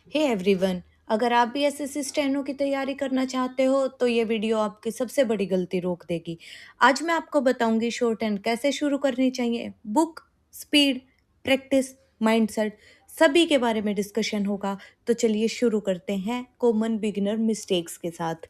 Hey everyone, अगर आप भी एसएससी स्टेनो की तैयारी करना चाहते हो तो ये वीडियो आपकी सबसे बड़ी गलती रोक देगी। आज मैं आपको बताऊंगी शॉर्ट हैंड कैसे शुरू करनी चाहिए। बुक, स्पीड, प्रैक्टिस, माइंडसेट सभी के बारे में डिस्कशन होगा। तो चलिए शुरू करते हैं कॉमन बिगिनर मिस्टेक्स के साथ।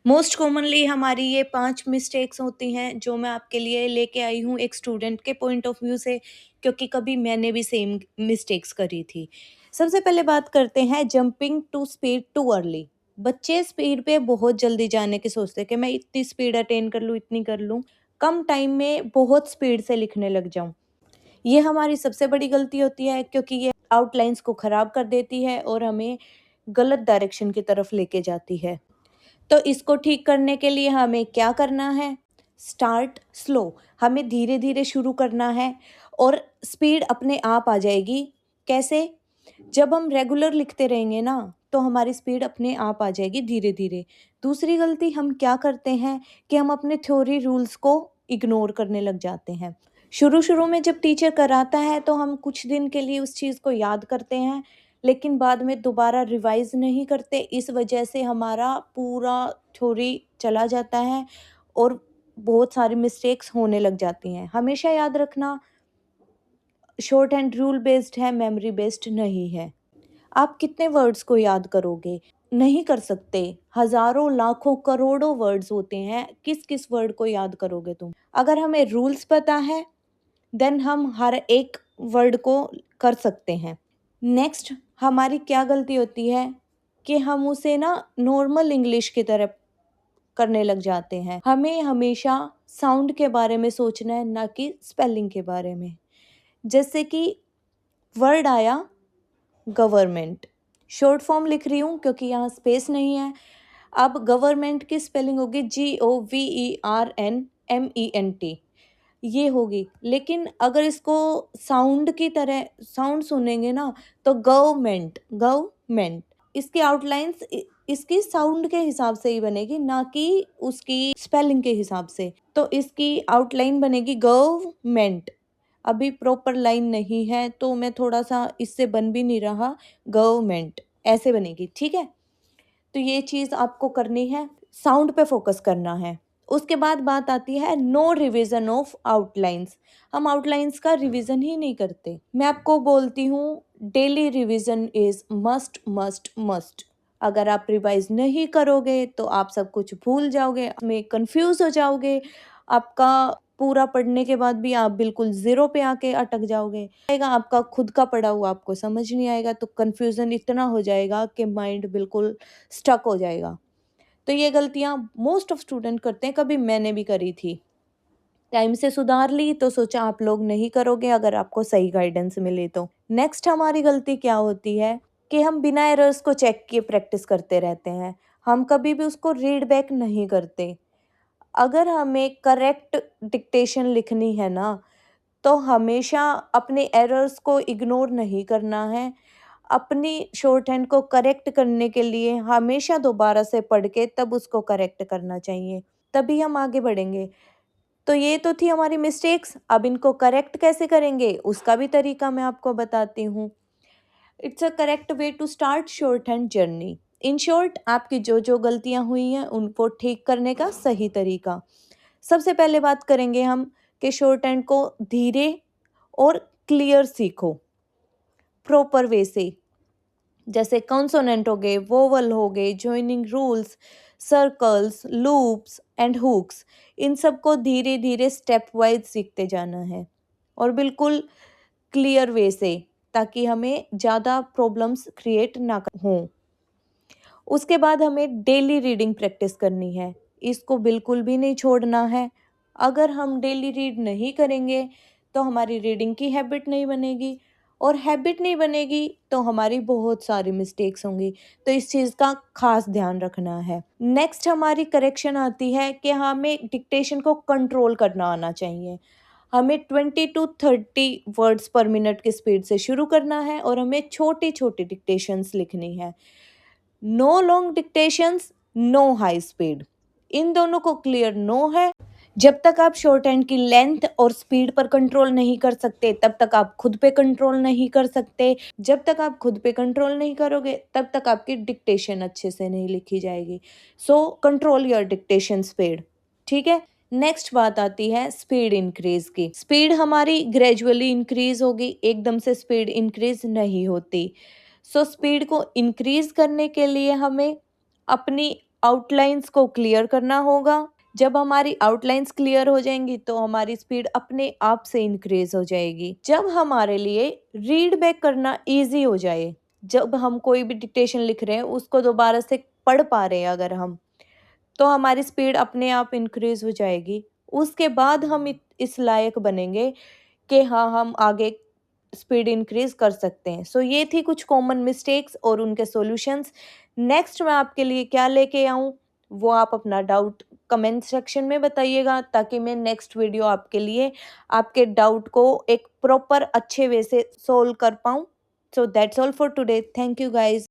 मोस्ट कॉमनली हमारी ये 5 मिस्टेक्स होती हैं जो मैं आपके लिए लेके आई हूँ एक स्टूडेंट के पॉइंट ऑफ व्यू से, क्योंकि कभी मैंने भी सेम मिस्टेक्स करी थी। सबसे पहले बात करते हैं jumping to speed too early. बच्चे स्पीड पे बहुत जल्दी जाने की सोचते हैं कि मैं इतनी स्पीड अटेन कर लूँ, इतनी कर लूँ, कम टाइम में बहुत स्पीड से लिखने लग जाऊँ। ये हमारी सबसे बड़ी गलती होती है, क्योंकि ये आउटलाइंस को ख़राब कर देती है और हमें गलत डायरेक्शन की तरफ लेके जाती है। तो इसको ठीक करने के लिए हमें क्या करना है? Start slow. हमें धीरे धीरे शुरू करना है और स्पीड अपने आप आ जाएगी। कैसे? जब हम रेगुलर लिखते रहेंगे ना, तो हमारी स्पीड अपने आप आ जाएगी धीरे धीरे। दूसरी गलती हम क्या करते हैं कि हम अपने थ्योरी रूल्स को इग्नोर करने लग जाते हैं। शुरू शुरू में जब टीचर कराता है तो हम कुछ दिन के लिए उस चीज़ को याद करते हैं, लेकिन बाद में दोबारा रिवाइज नहीं करते। इस वजह से हमारा पूरा थ्योरी चला जाता है और बहुत सारी मिस्टेक्स होने लग जाती हैं। हमेशा याद रखना, शॉर्ट हैंड रूल बेस्ड है, मेमोरी बेस्ड नहीं है। आप कितने वर्ड्स को याद करोगे? नहीं कर सकते। हज़ारों, लाखों, करोड़ों वर्ड्स होते हैं, किस-किस वर्ड को याद करोगे तुम? अगर हमें रूल्स पता है, देन हम हर एक वर्ड को कर सकते हैं। नेक्स्ट हमारी क्या गलती होती है कि हम उसे ना नॉर्मल इंग्लिश की तरह करने लग जाते हैं। हमें हमेशा साउंड के बारे में सोचना है, ना कि स्पेलिंग के बारे में। जैसे कि वर्ड आया गवर्नमेंट, शॉर्ट फॉर्म लिख रही हूँ क्योंकि यहाँ स्पेस नहीं है। अब गवर्नमेंट की स्पेलिंग होगी GOVERNMENT, ये होगी। लेकिन अगर इसको साउंड की तरह साउंड सुनेंगे ना, तो गवर्नमेंट गवर्नमेंट, इसकी आउटलाइंस इसकी साउंड के हिसाब से ही बनेगी, ना कि उसकी स्पेलिंग के हिसाब से। तो इसकी आउटलाइन बनेगी गवर्नमेंट। अभी प्रॉपर लाइन नहीं है तो मैं थोड़ा सा इससे बन भी नहीं रहा, गवर्नमेंट ऐसे बनेगी, ठीक है। तो ये चीज़ आपको करनी है, साउंड पे फोकस करना है। उसके बाद बात आती है नो रिवीजन ऑफ आउटलाइंस। हम आउटलाइंस का रिवीजन ही नहीं करते। मैं आपको बोलती हूँ, daily revision is must must must. अगर आप रिवाइज नहीं करोगे तो आप सब कुछ भूल जाओगे, में कंफ्यूज हो जाओगे। आपका पूरा पढ़ने के बाद भी आप बिल्कुल ज़ीरो पे आके अटक जाओगे। आएगा आपका खुद का पढ़ा हुआ आपको समझ नहीं आएगा, तो कन्फ्यूज़न इतना हो जाएगा कि माइंड बिल्कुल स्टक हो जाएगा। तो ये गलतियाँ मोस्ट ऑफ स्टूडेंट करते हैं, कभी मैंने भी करी थी। टाइम से सुधार ली तो सोचा आप लोग नहीं करोगे अगर आपको सही गाइडेंस मिले तो। नेक्स्ट हमारी गलती क्या होती है कि हम बिना एरर्स को चेक किए प्रैक्टिस करते रहते हैं। हम कभी भी उसको रीड बैक नहीं करते। अगर हमें करेक्ट डिक्टेशन लिखनी है ना, तो हमेशा अपने एरर्स को इग्नोर नहीं करना है। अपनी शॉर्ट हैंड को करेक्ट करने के लिए हमेशा दोबारा से पढ़ के तब उसको करेक्ट करना चाहिए, तभी हम आगे बढ़ेंगे। तो ये तो थी हमारी मिस्टेक्स। अब इनको करेक्ट कैसे करेंगे उसका भी तरीका मैं आपको बताती हूँ। It's a correct way to start shorthand journey. In short, आपकी जो जो गलतियाँ हुई हैं उनको ठीक करने का सही तरीका। सबसे पहले बात करेंगे हम कि शॉर्ट हैंड को धीरे और क्लियर सीखो, प्रॉपर वे से। जैसे कॉन्सोनेंट हो गए, वोवल हो गए, joining rules, circles, loops and hooks, इन सब को धीरे धीरे स्टेप वाइज सीखते जाना है और बिल्कुल क्लियर वे से, ताकि हमें ज़्यादा प्रॉब्लम्स क्रिएट ना हों। उसके बाद हमें डेली रीडिंग प्रैक्टिस करनी है, इसको बिल्कुल भी नहीं छोड़ना है। अगर हम डेली रीड नहीं करेंगे तो हमारी रीडिंग की हैबिट नहीं बनेगी, और हैबिट नहीं बनेगी तो हमारी बहुत सारी मिस्टेक्स होंगी। तो इस चीज़ का खास ध्यान रखना है। नेक्स्ट हमारी करेक्शन आती है कि हमें डिक्टेशन को कंट्रोल करना आना चाहिए। हमें 20 टू 30 वर्ड्स पर मिनट की स्पीड से शुरू करना है और हमें छोटी छोटी डिक्टेशंस लिखनी है। No long dictations, no high speed. इन दोनों को क्लियर नो है। जब तक आप शॉर्ट हैंड की लेंथ और स्पीड पर कंट्रोल नहीं कर सकते, तब तक आप खुद पे कंट्रोल नहीं कर सकते। जब तक आप खुद पे कंट्रोल नहीं करोगे, तब तक आपकी डिक्टेशन अच्छे से नहीं लिखी जाएगी। So control your dictation speed, ठीक है? नेक्स्ट बात आती है स्पीड इंक्रीज की। स्पीड हमारी ग्रेजुअली इंक्रीज होगी, एकदम से स्पीड इंक्रीज नहीं होती। सो स्पीड को इंक्रीज करने के लिए हमें अपनी आउटलाइंस को क्लियर करना होगा। जब हमारी आउटलाइंस क्लियर हो जाएंगी तो हमारी स्पीड अपने आप से इंक्रीज हो जाएगी। जब हमारे लिए रीड बैक करना इजी हो जाए, जब हम कोई भी डिक्टेशन लिख रहे हैं उसको दोबारा से पढ़ पा रहे हैं अगर हम, तो हमारी स्पीड अपने आप इंक्रीज हो जाएगी। उसके बाद हम इस लायक बनेंगे कि हाँ, हम आगे स्पीड इंक्रीज कर सकते हैं। सो ये थी कुछ कॉमन मिस्टेक्स और उनके सॉल्यूशंस। नेक्स्ट मैं आपके लिए क्या लेके आऊँ, वो आप अपना डाउट कमेंट सेक्शन में बताइएगा, ताकि मैं नेक्स्ट वीडियो आपके लिए आपके डाउट को एक प्रॉपर अच्छे वे से सोल्व कर पाऊँ। So that's all for today. Thank you guys.